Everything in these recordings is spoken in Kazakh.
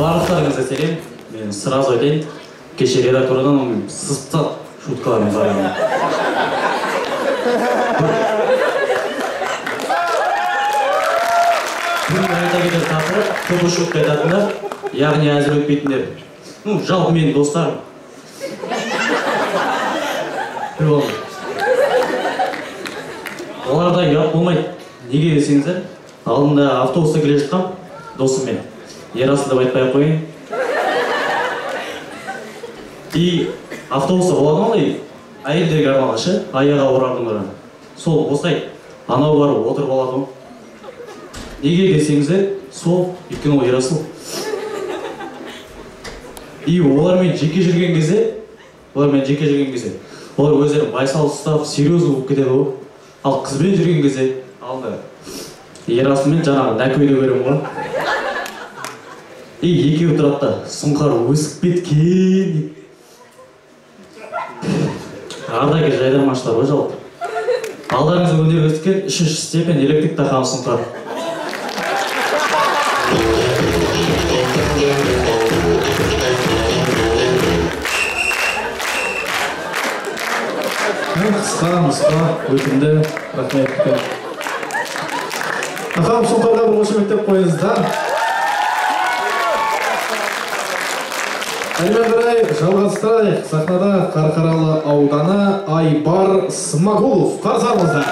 Барлықтарыңызға сәлем. Мен сразу айтайын, кеше редактордан сызтат шуткаларын қараймын. Бүгін айта кетер тақырып көбі шутка айтатындар, яғни әзір өтпейтіндер. Жалпы менің достарым. Оларда ұят болмайды. Неге десеңіздер, алдында автобуста келе жатқам досыммен. Ерасыл деп айтпай қойын. И автобуста болады ғой, әйелдерге арналған, аяға орардың. Сол босайды, анау барып отырып алады ғой. Неге десеңіздер, сол өйткені ол Ерасыл. И олармен жеке жүрген кезде, олар өздерін байсал ұстап, серьезно болып кетеді ғой. Ал қызбен жүрген кезде, алды Ерасылмен жаңағы нәкөйді көрем ғой. И екеуі тұрады, сұңқар өсіп кеткен. Ардагер жайдармашылар ғой жалпы. Алдарыңызға өнер көрсеткен 3-ші степен электрик таққан сұңқар. Қысқа, өтінді, рахмет. Ағам, сұңқарда бір қошеметтеп қойыңыздар. Әлмендірай, жалғастырайық. Сахнада Қарқаралы ауданы Айбар Смағұлов. Қарсы алыңыздар.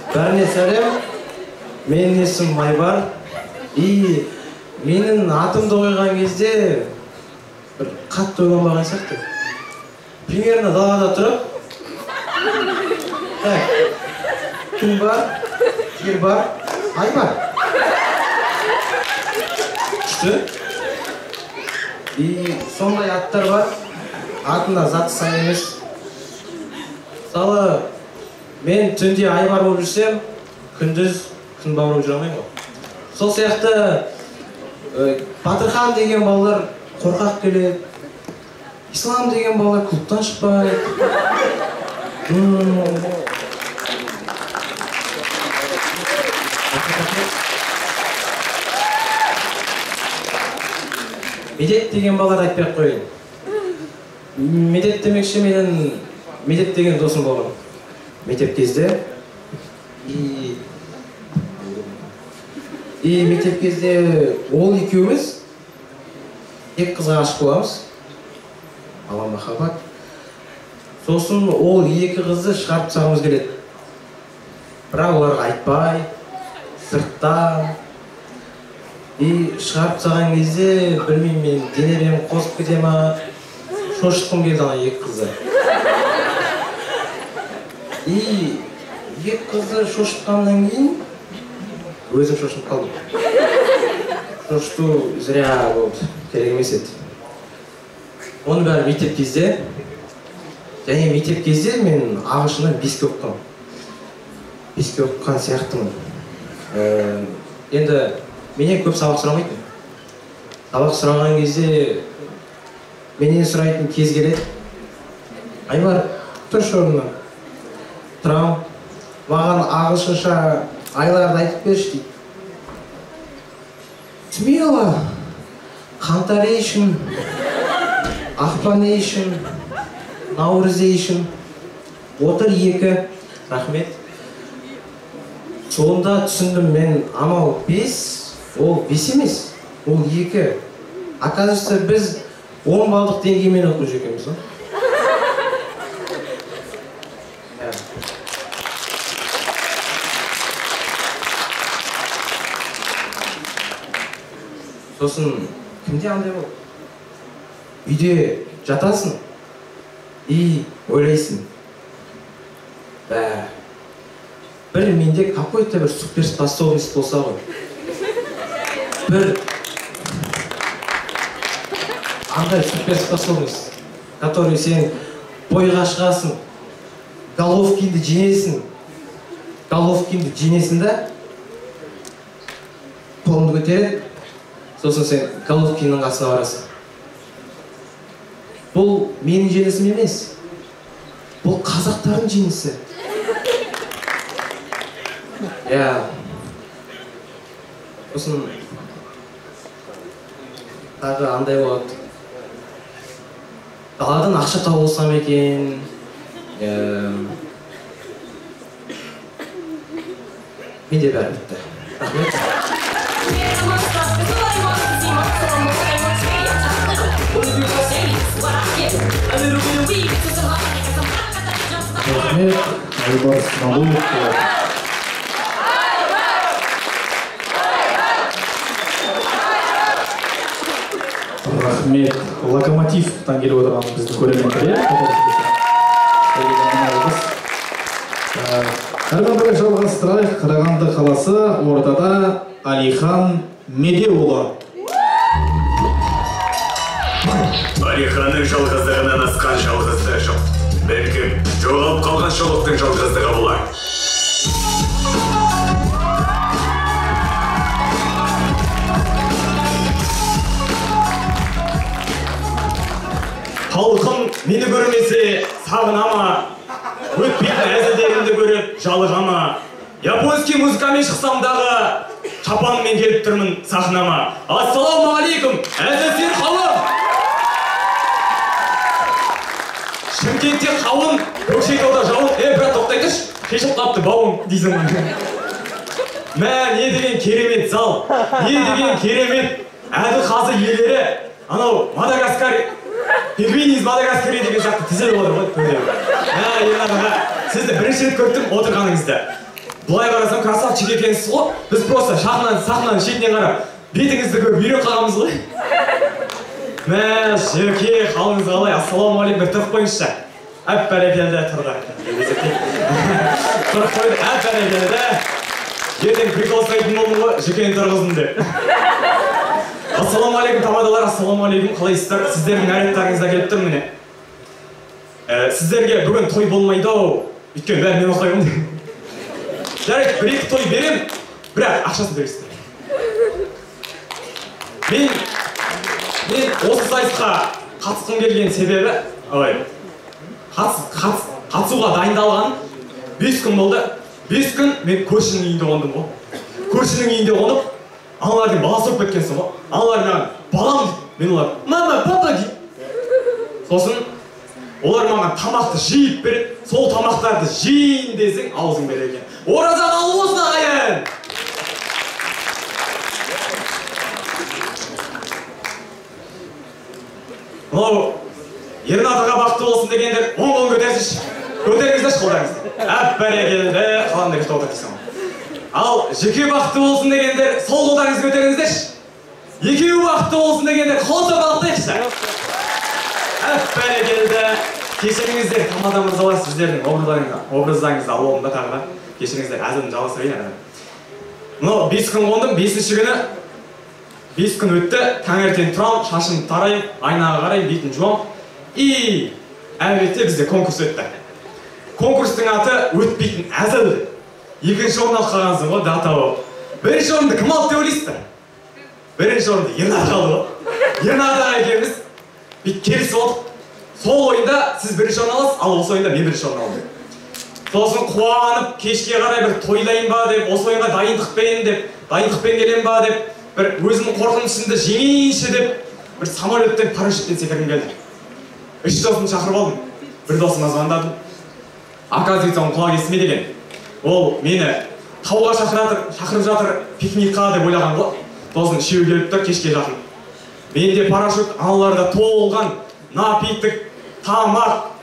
Бәріне сәлем, менің есім Айбар. И менің атымды қойған кезде бір қатты ойланбаған сияқты. Примерно далада тұрып, күн бар, жер бар, Айбар. Күшті. И сондай аттар бар, атында заты сай емес. Мысалы, мен түнде Айбар болып жүрсем, күндіз күн бар болып жүре алмаймын ғой. Сол сияқты Батырхан деген балалар қорқақ келеді. Ислам деген балалар клубтан шықпайды. Медет деген балалар айтпай қойын. Медет демекші менің Медет деген досым болған. Мектеп кезде. И мектеп кезде ол екеуміз екі қызға ғашық боламыз. Ала махаббат. Сосын ол екі қызды шығарып тастағымыз келеді. Бірақ оларға айтпай, сырттан. И шығарып тастаған кезде білмеймін мен денем қосып кете ма, шошытқым келді ана екі қызды. И екі қызды шошытқаннан кейін өзім шошынып қалдым. Шошыту зря болды, керек емес еді. Оның бәрі мектеп кезде. Және мектеп кезде мен ағылшыннан 5-ке оқығам. 5-ке оқыған сияқтымын. Енді менен көп сабақ сұрамайтын. Сабақ сұраған кезде менен сұрайтын кез келеді. Айбар, тұршы орнынан. Тұрам, маған ағылшынша айларды айтып берші дейді. Смело, қаңтарейшін, ақпанейшін, наурызейшін, отыр 2, рахмет. Сонда түсіндім мен, амал 5, ол 5 емес, ол 2. Оказывается, біз 10 балдық деңгеймен оқып жүргенбіз. Сосын, кімде андай бол? Үйде жатасың и ойлайсың. Бір менде какой-то бір суперспособность болса ғой. Бір андай суперспособность, который сен бойға шығасың, головкинді жеңесің да, қолыңды көтереді, сосын сен Головкиннің қасына барасың. Бұл менің жеңісім емес, бұл қазақтардың жеңісі. Сосын тағы андай болады. Даладан ақша тауып алсам екен. Менде бәрі бітті. Рахмет. Рахмет, Айбар Смағұлов. Рахмет, Локомотивтан келіп отырған біздің көрермендер. Әрі жалғастырайық. Қарағанды қаласы, ортада Алихан Медеұлы. Алиханның жалғыздығынан асқан жалғыздығы жоқ. Бәлкім, жоғалып қалған шолақтың жалғыздығы болар. Халқым мені көрмесе сағынама, өтпейтін әзілдерімді көріп жалығама. Японский музыкамен шықсам дағы шапанмен келіп тұрмын сахнама. Ассаламу алейкум, әзілсен қалым! Шымкентте қауын, Көкшетауда жауын. Брат, тоқтайтыш, шешіп қапты бауын дейсің. Мә, не деген керемет зал, не деген керемет әділ қазы елері. Анау Мадагаскар, пингвин из Мадагаскаре деген сияқты тізеліп отыр ғой төрде. Ернат аға, сізді бірінші рет көрдім отырғаныңызды. Бұлай қарасам красавчик екенсіз ғой. Біз просто сахнаның шетінен қарап бетіңізді көріп үйреніп қалғанбыз ғой. Мә, жеке, қалыңыз қалай? Ассаламу алейкум, бір тұрып қойыңызшы. Әп бәрекелді тұрды. Тұрып қойды, әп бәрекелді. Ертең прикол сұрайтын болдым ғой, жекені тұрғыздым деп. Ассаламу алейкум, тамадалар, ассаламу алейкум, қалайсыздар? Сіздердің нарядтарыңызда келіп тұр міне. Сіздерге бүгін той болмайды ау, өйткені бәрі мен оқаймын. Жарайды, бір-екі той берем, бірақ ақшасын төлейсіздер. Мен осы сайысқа қатысқым келген себебі, қатысуға дайындалған 5 күн болды. 5 күн мен көршінің үйінде қондым ғой. Көршінің үйінде қонып, аналардың баласы болып кеткенсің ғой. Аналар маған балам дейді. Мен олар мама, папа дейді. Сосын олар маған тамақты жиып береді. Сол тамақтарды жейін десең, аузың бере екен. Ораза қабыл болсын ағайын! Мынау Ернат аға бақытты болсын дегендер, оң қолын көтерсінші. Көтеріңіздерші қолдарыңызды. Әп бәрекелді, қаламда кетіп отыр дейсің. Ал жеке бақытты болсын дегендер, сол қолдарыңызды көтеріңіздерші. Екеуі бақытты болсын дегендер, қол соғалықтайықшы. Әп бәрекелді. Кешіріңіздер, Тамада мырзалар, сіздердің образдарыңызды алуымда тағы да. Кешіріңіздер, әзілін жалғастырайын. Мынау 5 күн қондым, 5-ші күні 5 күн өтті, таңертең тұрам, шашымды тарайым, айнаға қарай, бетін жуам. И әлбетте бізде конкурс өтті. Конкурстың аты өтпейтін әзіл. 2-ші орын алып қалғансың ғой, дата болып. 1-ші орынды кім алды деп ойлайсыздар? 1-ші орынды Ернат алды ғой. Ернат аға екеуміз бүйтіп келісіп отырып, сол ойында сіз 1-ші орын аласыз, ал осы ойында мен 1-ші орын алдым. Сосын қуанып, кешке қарай бір тойлайын ба деп, осы ойынға дайындықпен келем ба деп, бір өзімнің қорқынышымды жеңейінші деп, бір самолеттен, парашюттен секіргім келді. 3 досымды шақырып алдым. Бір досыма звондадым. Оказывается, он құлақ естіме деген. Ол мені тауға шақырып жатыр пикникқа деп ойлаған ғой. Сосын үшеуі келіп тұр кешке жақын. Менде парашют, аналарда толған, напитік, тамақ,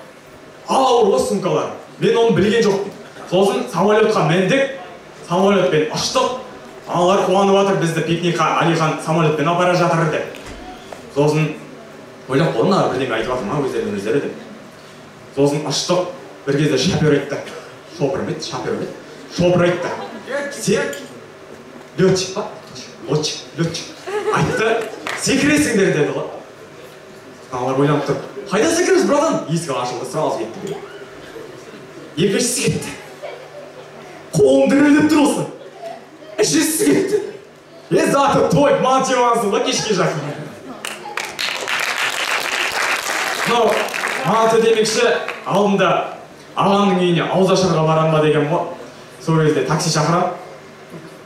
ауыр ғой сумкалар. Мен оны білген жоқпын. Сосын самолетқа міндік, самолетпен ұштық. Аналар қуанып жатыр, бізді пикникқа Алихан самолетпен апара жатыр деп. Сосын ойлап қойдым, бірдеңе айтып жатыр ма өздері деп. Сосын ұштық, бір кезде шофер айтты. Шопыр айтты. Сен летчик па? Летчик. Айтты, секіресіңдер деді ғой. Аналар ойланып тұр. Қайда секіреміз, братан? Есік ашылды, сразу кетті. Екіншісі кетті. Қолым дірілдеп тұр осы. Үшіншісі кетті. Заты той мантивансың ба кешке жақын. Мынау манты демекші алдында ағамның үйіне ауызашарға барам ба деген ғой. Сол кезде такси шақырам.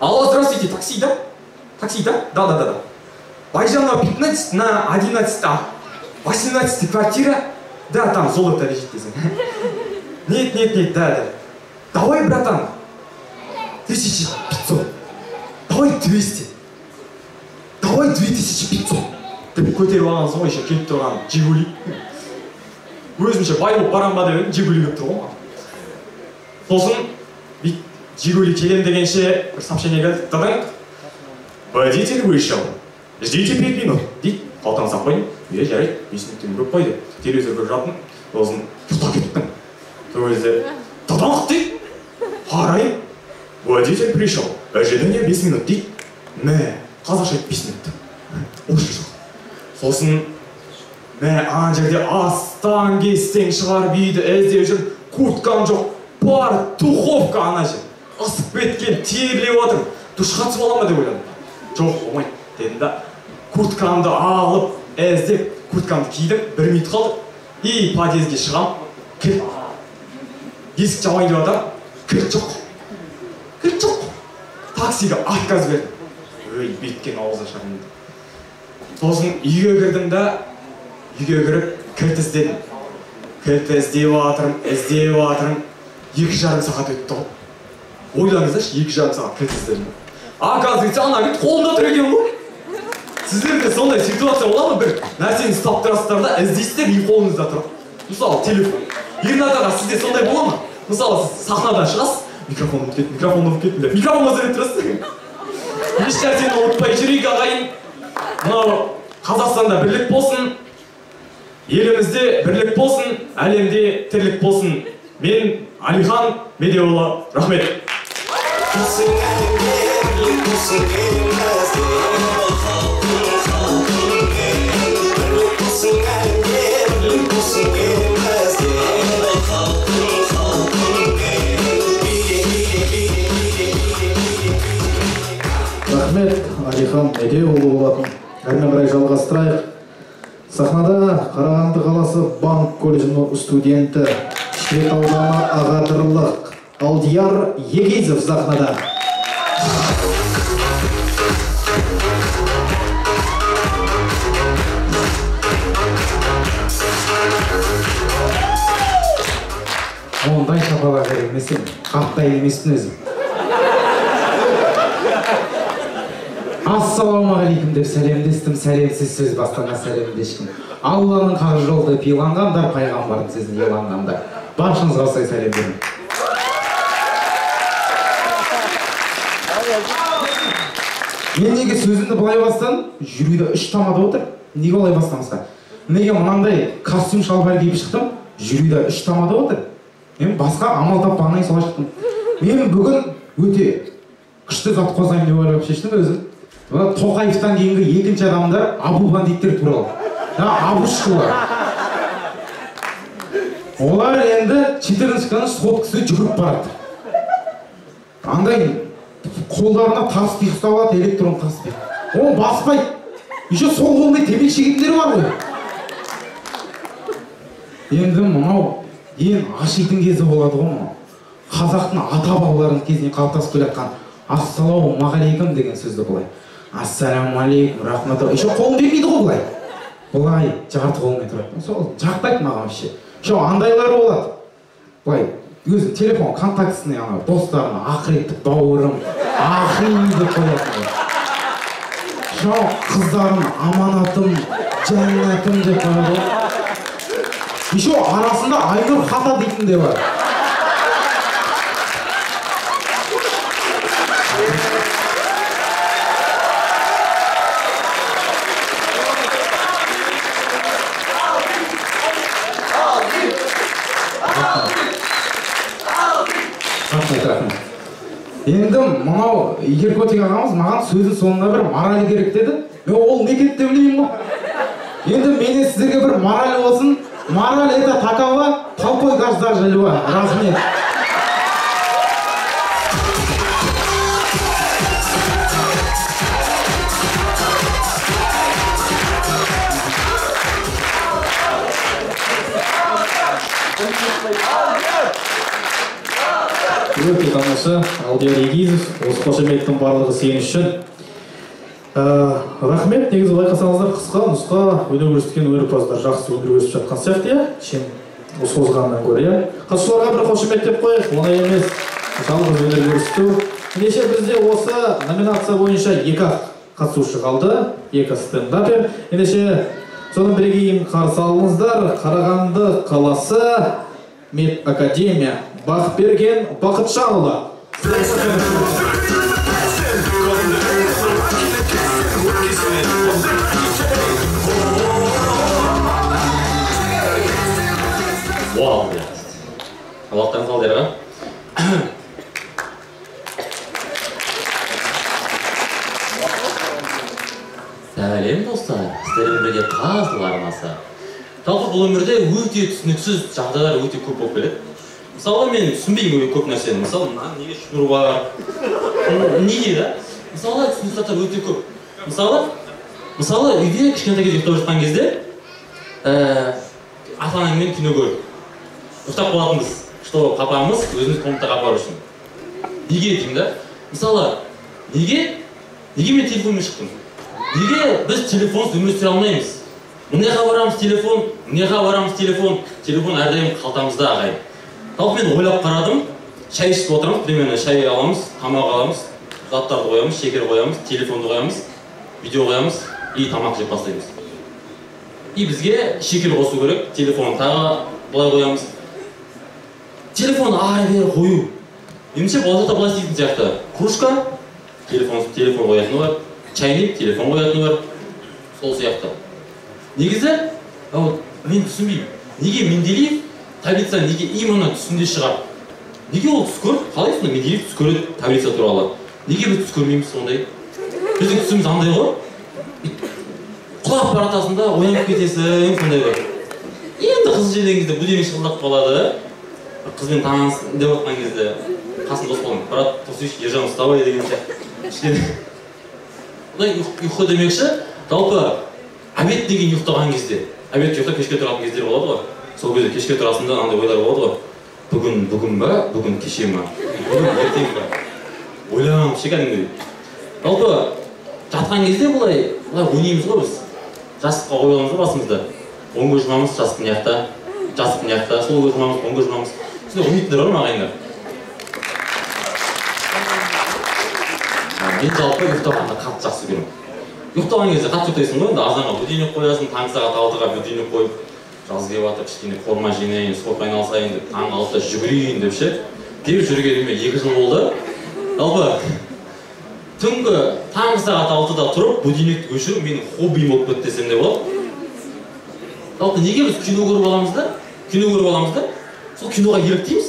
Алло, здравствуйте, такси, да? Такси, да? Да. Байжанова 15 на 11, 18 квартира. Да, там золото лежит, десең. Нет, да. Давай, братан, 1500. Давай 200. Давай 2500. Деп көтеріп алғансың ғой, еще келіп тұрған Жигули. Өзімше бай болып барам ба деп Жигули келіп тұр ғой. Сосын Жигули келем дегенше бір сообщение келді. Тадың. Водитель вышел. Ждите 5 минут. Дейді. Қалтаны сап қойдым. Жарайды. 5 минуттен көп қой деп. Телевизорға жаттым. Сосын ұйықтап кеттім. Сол кезде тадақ дейді. Қарайын. Водитель пришел. Ожидание 5 минут дейді. Мә, қазақша 5 минут. Орысша жоқ. Сосын мә, ана жерде астан кестең шығарып үйді іздеп жүр. Курткам жоқ. Бар духовка ана жер. Ысып кеткен, терлеп отыр. Душқа түсіп аламын ба деп ойладым. Жоқ, болмайды дедім да. Курткамды алып, іздеп, курткамды кидім. 1 минут қалды. И подъездге шығам. Кір. Есік жабайын деп жатыр. Кір жоқ. Таксиге отказ бердім. Өй, беткен ауыз ашарым. Сосын үйге кірдім да, үйге кіріп кілт іздедім. Кілт іздеп жатырмын. 2,5 сағат өтті ғой. Ойлаңыздаршы, 2,5 сағат кілт іздедім. Оказывается, ана кілт қолымда тұр екен ғой. Сіздерде сондай ситуация бола ма? Бір нәрсені ұстап тұрасыздар да, іздейсіздер, и қолыңызда тұр. Мысалы, телефон. Ернат аға, сізде сондай бола ма? Мысалы, сіз сахнадан шығасыз, микрофон ұмытып кеттім деп. Микрофон көтеріп тұрасыз. Еш нәрсені ұмытпай жүрейік ағайын. Мынау Қазақстанда бірлік болсын, елімізде бірлік болсын, әлемде тірлік болсын. Мен Алихан Медеуұлы, рахмет. Рахмет, Алихан Медеуұлы болатын. Әрмен қарай жалғастырайық. Сахнада Қарағанды қаласы банк колледжінің студенті, Шет ауданы ағадырлық Алдияр Егизов сахнада. Ондай шапалақ емесің, қаптай емеспін өзім. Ассалаумағалейкум деп сәлемдестім, сәлемсіз сөз бастана сәлемдешкім. Алланың қақ жолды пиланғандар, пайғамбардың сөзін еланғандар. Баршыңызға осылай сәлем беремін. Мен неге сөзімді былай бастадым? Жюрида 3 тамада отыр. Неге олай бастамасқа? Неге мынандай костюм шалбар киіп шықтым? Жюрида 3 тамада отыр. Мен басқа амал таппағаннан солай шықтым. Мен бүгін өте күшті зат қозайын деп ойлап шештім өзім. Тоқаевтан кейінгі екінші адамдар Абу бандиттер туралы. Абушкалар. Олар енді 14-ші соткысы жүгіріп барады. Андай қолдарына таспих ұстап алады, электрон таспих. Оны баспайды. Еще сол қолмен темекі шегетіндері бар ғой. Енді мынау ең ашитын кезі болады ғой мынау. Қазақтың ата-бабаларының кезінен қалыптасып келе жатқан ассалаумағалейкум деген сөзді былай. Ассаламалейкум, рахматуллах. Еще қолын бермейді ғой былай. Былай жарты қолмен тұрады. Сол жақтайды маған вообще. Еще андайлары болады. Былай өзі телефон контактісіне достарына ақыреттік бауырым, ақи деп қоятын. Еще қыздарым аманатым, жәннатым деп қояды. Еще арасында Айнұр Хата дейтін де бар. Енді мынау Еркотик ағамыз маған сөздің соңында бір мораль керек деді. Мен ол не кетті білеймін ғой. Енді менен сіздерге бір мораль болсын. Мораль это такова, толпой каждая жильва. Рахмет. құрметті тамаша Алдияр Егизов, осы қошеметтің барлығы сен үшін. Рахмет, негізі байқасаңыздар қысқа нұсқа өнер көрсеткен өнерпаздар жақсы өнер көрсетіп жатқан сияқты, иә? Чем созғаннан гөрі, иә? Қатысушыларға бір қошемет деп қояйық, оңай емес. Жалғыз өнер көрсету. Ендеше бізде осы номинация бойынша 2 қатысушы қалды, 2 стендапер. Ендеше соның бірегейін қарсы алыңыздар. Қарағанды қаласы Мед Академия Бақберген Бақытжанұлы. Вау, блядь. Аллахтан қалдырға. Сәлем достар, сіздермен бірге Қазылар арнасы. Жалпы бұл өмірде өте түсініксіз жағдайлар өте көп болып келеді. Мысалы мен түсінбеймін көп нәрсені. Мысалы, неге шнур бар? Неге да? Мысалы түсініксіз заттар өте көп. Мысалы үйде кішкентай кезде ұйықтап жатқан кезде ата-анаммен кино көріп ұйықтап қалатынбыз, что папамыз өзіміз комнатаға апару үшін. Неге деймін да? Мысалы, неге мен телефонмен шықтым? Неге біз телефонсыз өмір сүре алмаймыз? Мынаяққа барамыз телефон, телефон әрдайым қалтамызда ағайын. Талып мен ойлап қарадым, шай ішіп отырамыз, примерно шай аламыз, тамақ аламыз, заттарды қоямыз, шекер қоямыз, телефонды қоямыз, видео қоямыз и тамақ жеп бастаймыз. И бізге шекер қосу керек, телефон тағы былай қоямыз. Телефон ары-бері қою. Меніңше болашақта былай істейтін сияқты. Кружка, телефон қоятыны бар, чайник, телефон қоятыны бар. Сол сияқты. Негізі, мен түсінбеймін. Неге Менделеев таблица неге именно түсінде шығар? Неге ол түс көріп? Қалай сонда Менделеев түс көреді таблица туралы? Неге біз түс көрмейміз сондай? Біздің түсіміз андай ғой. Құлап баратасында оянып кетесің, сондай бар. Енді қыз желген кезде будильник шықылдап қалады. Қызбен танысың деп отқан кезде қасын дос болдым. Брат, тосыш, Ержан, вставай деген сияқты. Ұйқы демекші, жалпы обед деген ұйықтаған кезде. Обед ұйықта кешке тұратын кездер болады ғой. Сол кезде кешке тұрасында андай ойлар болады ғой. Бүгін ба, бүгін кеше ма? Бүгін ертең ба? Ойланам, кәдімгідей. Жалпы жатқан кезде бұлай ойнаймыз ғой біз. Жастыққа қойғанымыз ғой басымызда. Оңға жұмамыз, жастық мыняқта, жастық мыняқта, солға жұмамыз, оңға жұмамыз. Сізде ойнайтындар бар ма ағайындар? Мен жалпы ұйықтағанды қатты жақсы көремін. Ұйықтаған кезде қатты ұйықтайсың ғой, азанға будильник қоясың, таңғы сағат 6-ға будильник қойып, жаз келіп жатыр, кішкене форма жинайын, спортпен айналысайын деп, таңғы 6-да жүгірейін деп ше. Деп жүргеніме 2 жыл болды. Жалпы түнгі таңғы сағат 6-да тұрып, будильникті өшіріп, менің хоббиім болып кетті десем де болады. Жалпы неге біз кино көріп аламыз да? Сол киноға еліктейміз.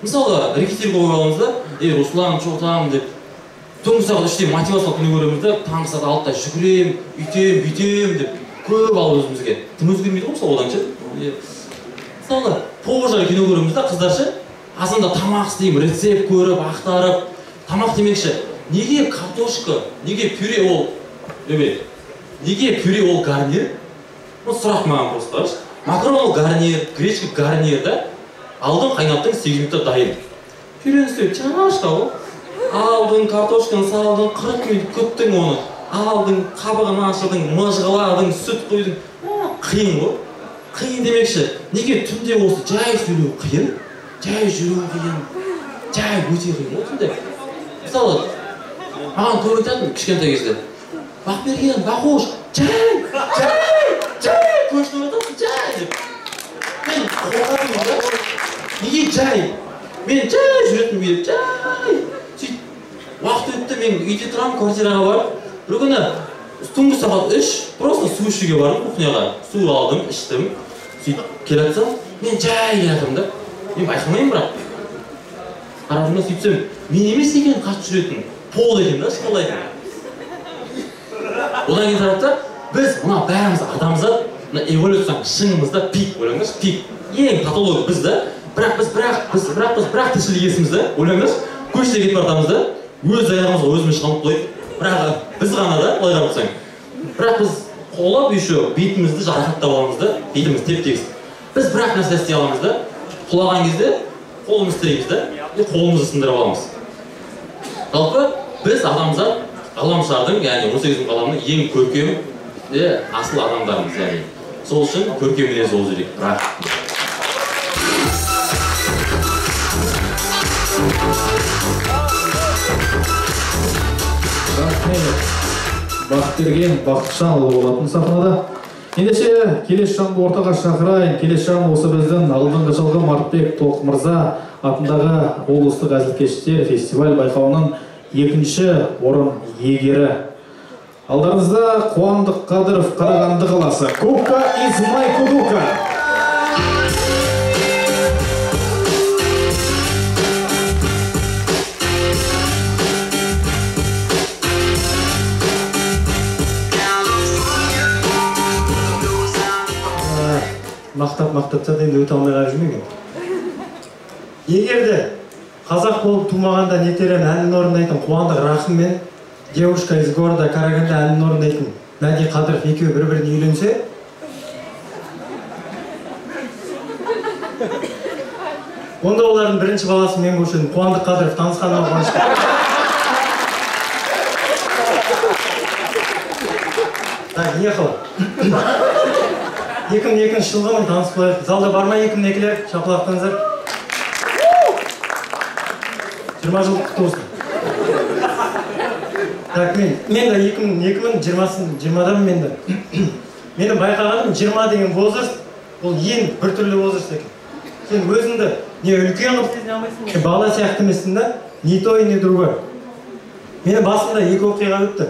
Мысалы, репетитор қойып аламыз да, Руслан, чоғытамын деп. Түнгі сағат 3-те мотивациялық кино көреміз да, таңғы сағат 6-да жүгірем, бүйтем деп көп алып өзімізге. Тым өзгермейді ғой мысалы одан ше. Мысалы, поважай кино көреміз да, қыздар ше. Азанда тамақ істеймін, рецепт көріп, ақтарып, тамақ демекші. Неге картошка, неге пюре ол, неге пюре ол гарнир? Сұрақ маған просто. Макарон ол гарнир, гречка гарнир да. Алдың қайнаттың 8 минутта дайын. Пюрені істеп, чанашқа ол. Алдың картошканы салдың, 40 минут күттің оны. Алдың қабығын ашырдың, мыжғыладың, сүт қойдың. Қиын ғой. Қиын демекші. Неге түнде осы жай сөйлеу қиын? Жай жүру қиын. Жай өте қиын ғой түнде. Мысалы, маған көп айтатын кішкентай кезде. Бақберген, Бақош, жай, көшініп айтасың, жай деп. Мен қорқатым да. Неге жай? Мен жай жүретін беріп, жай. Уақыт өтті, мен үйде тұрамын, квартираға барып. Бір күні түнгі сағат 3, просто су ішуге бардым, кухняға. Су алдым, іштім. Сөйтіп келатсам, мен жай жатырмын да. Мен байқамаймын бірақ. Қарапжымда сөйтсем, мен емес екен қатты жүретін. Пол екен да, шқол екен. Одан кейін тарапта, біз мына бәріміз адамзат, мына эволюцияның шыңымызда пик, ойлаңдаршы, пик. Ең патология біз да, бірақ тіршілік есіміз да, ойлаңдаршы, көшеде кетіп бартамыз да, өз аяғымызға өзіміз шығанып қойып, бірақ біз ғана да, олай қарап тұрсаң. Бірақ біз қолап еще бетімізді жарақаттап аламыз да, бетіміз теп-тегіс. Біз бірақ нәрсе істей аламыз да, құлаған кезде қолымыз тірейміз да. қолымызды сындырып аламыз. Жалпы біз адамзат ғаламшардың, яғни 18 ғаламның ең көркем асыл адамдарымыз, яғни сол үшін көркем мінез болу керек. Бақтырген Бақытжанұлы болатын сахнада. Ендеше келесі жанды ортаға шақырайын. Келесі жан осы біздің алдыңғы жылғы Мартбек Толқымырза атындағы облыстық әзілкештер фестиваль байқауының 2-ші орын иегері. Алдарыңызда Қуандық Қадыров, Қарағанды қаласы. Кубка из Майкудука. Мақтап-мақтатса да енді өте алмай қалып жүрмеген. Егерде қазақ болып тумағанда нетерен әнін орындайтын Қуандық Рахым мен девушка из города Караганды әнін орындайтын Мәди Қадыров екеуі бір-біріне үйленсе, онда олардың бірінші баласы мен болушы едім. Қуандық Қадыров танысқанына қуанышты. Так, ехала. 2002 жылғы мен танысып қояйық. Залда бар ма 2002-лер? Шапалақтаңыздар. 20 жыл құтты болсын. Так, мен де 2020-20-дамын мен де. Менің байқағаным 20 деген возраст, ол ең біртүрлі возраст екен. Сен өзіңді не үлкен қылып сезіне алмайсың, не бала сияқты емессің да, не той, не другой. Менің басымда екі оқиға өтті.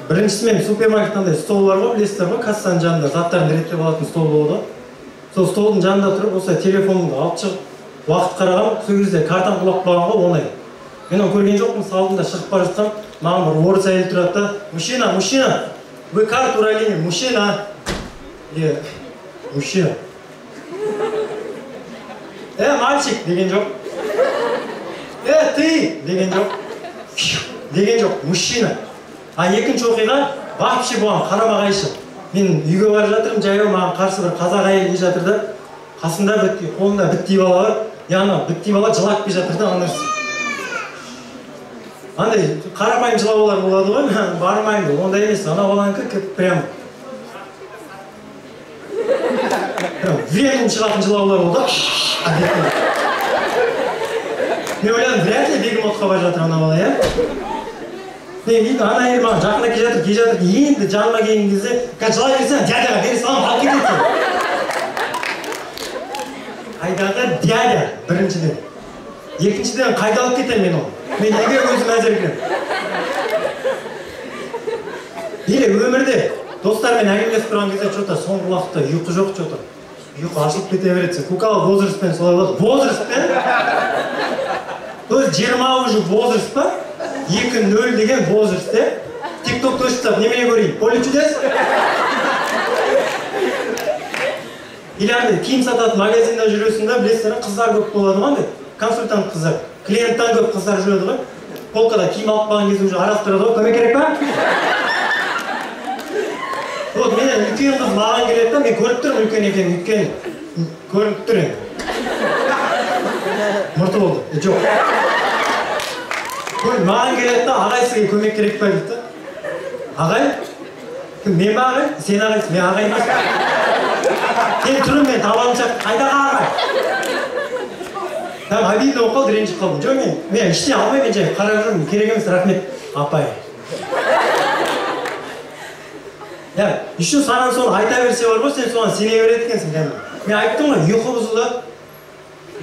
Біріншісі мен супермаркеттандай стол бар ғой, білесіздер ғой, кассаның жанында заттарын реттеп алатын стол болды. Сол столдың жанында тұрып, осылай телефонымды алып шығып, уақыт қарағам, сол кезде картам құлап қалған ғой, оңай. Мен оны көрген жоқпын, салдым да шығып бара жатсам, маған бір орыс әйел тұрады да, мужчина, вы карту уралили, мужчина. Мужчина. Мальчик деген жоқ. Ты деген жоқ. Деген жоқ, мужчина. А екінші оқиға вообще болған қарама қайшы. Мен үйге барып жатырмын, жаяу маған қарсы бір қазақ әйел келе жатыр да, қасында қолында бітті бала бар. Яғни бітті бала жылап келе жатыр да, андай қарапайым жылаулар болады ғой, бармаймын, ондай емес. Ана баланікі прям временем шығатын жылаулар болды. Мен ойладым, вряд ли бегемотқа бара жатыр ана бала, иә? Мен дейді, ана әйел маған жақына келе жатыр, енді жаныма келген кезде, жылай берсең, дядяға бере салам, алып кетеді. Қайдағы дядя, біріншіден. Екіншіден, қайда алып кетем мен оны? Мен неге өзім әзір келем? Или өмірде достармен әңгімелесіп тұрған кезде, что-то соңғы уақытта ұйқы жоқ, что-то. Ұйқы ашылып кете береді. Кукалы возрастпен солай болады. Возрастпен? То есть 20 уже возраст па? 2-0 деген возраст, тиктокты өшіп, немене көрейін? Поле чудес? Или андай киім сататын магазинда жүресің да, білесіңдер, қыздар көп болады ма? Консультант қыздар, клиенттан көп қыздар жүреді ғой. Полкада киім алып қалған кезде уже араластырады ғой, көмек керек па? Вот менен үлкен қыз маған келеді да, мен көріп тұрмын үлкен екенін, өйткені көрініп тұр енді. Мұрты болды, жоқ. Маған келеді да, ағай сізге көмек керек па дейді. Ағай? Мен ба ағай? Сен ағайсың, мен ағай емес. Сен тұрым, мен табанымша, қайдағы ағай? Там обидно болып қалды, ренжіп қалдым. Жоқ, мен іште алмай, мен жай қарап жүрмін, керек емес, рахмет, апай. Еще саған соны айта берсе бар ғой, сен соған сене береді екенсің. Мен айттым ғой, ұйқы бұзылды.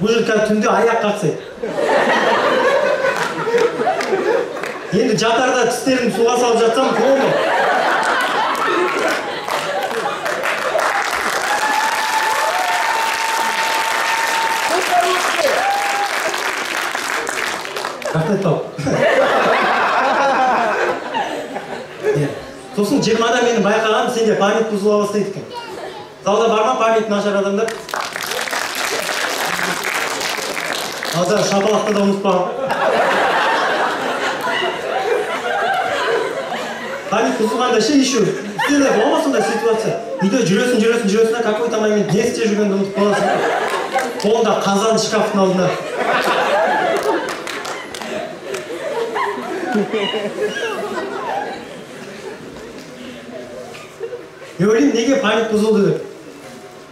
Бұл жер қазір түнде аяқ қақсайды. Енді жатарда тістерімді суға салып жатсам, болды. Рахмет тауып. Сосын 20-да мені байқаған, сенде память бұзыла бастайды екен. Залда бар ма память нашар адамдар? Азар шапалақты да ұмытпағым. Память бұзылғанда еще сенде болма сондай ситуация. Үйде жүресің, какой-то момент не істеп жүргенді ұмытып қаласың. Қолында қазан шкафтың алдында. Мен ойлаймын, неге память бұзылды деп.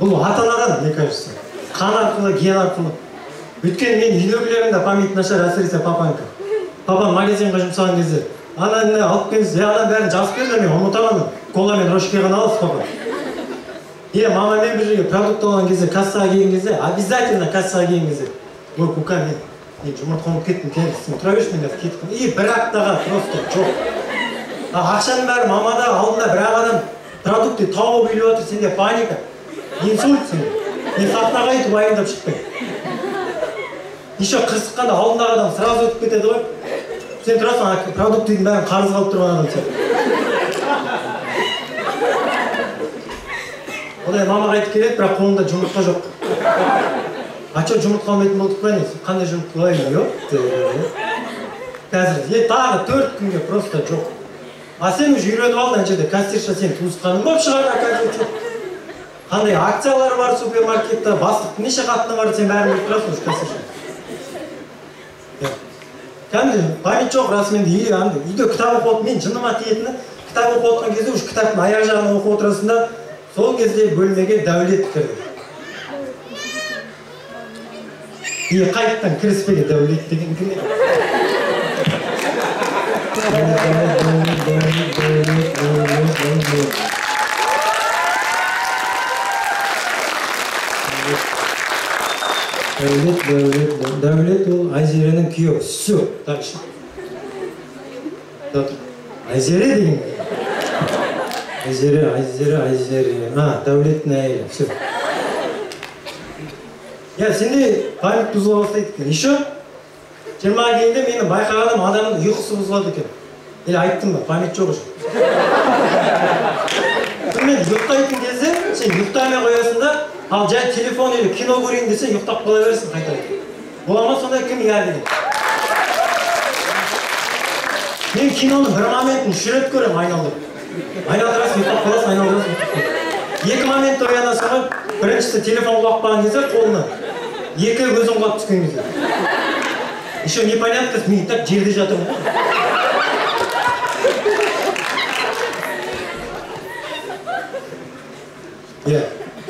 Бұл ата-анадан, мне кажется. Қан арқылы, ген арқылы. Өйткені мен үйдегілерімде память нашар, әсіресе папанька. Папам магазинға жұмсаған кезде, ана алып келіңіз, ана бәрін жазып берді, мен ұмытамын. Кола мен рожке ғана аласыз, папа. Мамамен бір жерге продукт алған кезде, кассаға келген кезде, обязательно кассаға келген кезде. Ой, Кука, мен жұмыртқа ұмытып кеттім, сен тұра берші, мен кеттім. Бір аптаға просто жоқ. Ақшаның бәрі мамада алдында бір адам продукты тауып үйлеп отыр, сенде паника. Инсульт сенде. Мен сахнаға айтып уайымдап шықтым. Еще қырсыққанда алдындағы адам сразу өтіп кетеді ғой. Сен тұрасың, продуктыдың бәрін қарыз қалып тұрған адам сен. Одай мамаға айтып келеді, бірақ қолында жұмыртқа жоқ. Ачо жұмыртқа алмайтын болдық па не? Қандай жұмыртқа олай жоқ? Қазір тағы 4 күнге просто жоқ. Сен уже үйретіп алдың, ана жерде кассирша сен туысқаның болып шығады, оказывается. Қандай акциялар бар супермаркетте, бастықтың неше қатыны бар, сен бәрін біліп тұрасың уже кассирша. Кәдімгі память жоқ, расымен де үйде кітап оқып отыр, мен жыныма тиетіні, кітап оқып отырған кезде уже кітаптың аяқ жағын оқып отырасың да, сол кезде бөлмеге Дәулет кірді. Қайттан кіріспеге Дәулет деген кім еді? Дәулет ол Айзеренің күйеуі. Все, дальше. Айзере деген. Айзере. Дәулеттің әйелі. Все. Сенде память бұзыла бастайды екен. Еще 20-ға келгенде мені байқағаным адамның ұйқысы бұзылады екен. Или айттым ба, память жоқ уже. Мен ұйықтайтын кезде, сен ұйықтамай қоясың да, ал жай телефон или кино көрейін десе, ұйықтап қала бересің қайта. Бола ма сондай кім иә деген. Мен киноның бір моментін 3 рет көрем айналдырып. Айналдырасың, ұйықтап қаласың, айналдырасың. 2 момент оянасың ғой, біріншісі телефон құлап қалған кезде қолына. 2 көзің құлап түскен кезде. Еще непонятно, мен так жерде жатырмын.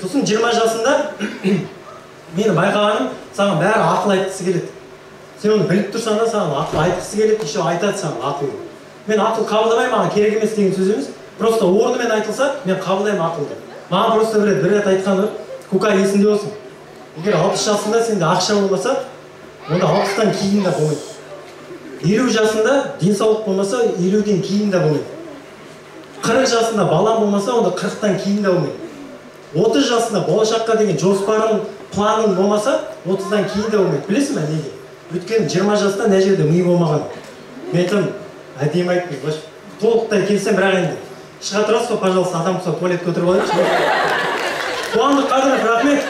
Сосын 20 жасында мені байқағаным, саған бәрі ақыл айтқысы келеді. Сен оны біліп тұрсаң да саған ақыл айтқысы келеді, еще айтады саған ақыл. Мен ақыл қабылдамаймын, маған керек емес деген сөз емес. Просто орнымен айтылса, мен қабылдаймын ақылды. Маған просто бір рет айтқан бар, Кука есінде болсын. Егер 60 жасында сенде ақша болмаса, онда 60-тан кейін де болмайды. 50 жасында денсаулық болмаса, 50-ден кейін де болмайды. 40 жасында балам болмаса, онда 40-тан кейін де болмайды. 30 жасында болашаққа деген жоспарың, планың болмаса, 30-дан кейін де болмайды. Білесің бе неге? Өйткені 20 жаста мына жерде ми болмаған. Мен айтам, әдемі айттыңыз, толықтай келсем, бірақ енді шыға тұрасыз ба, пожалуйста, атам болса туалетке отырып алайықшы. Қуандық Қадыров, рахмет.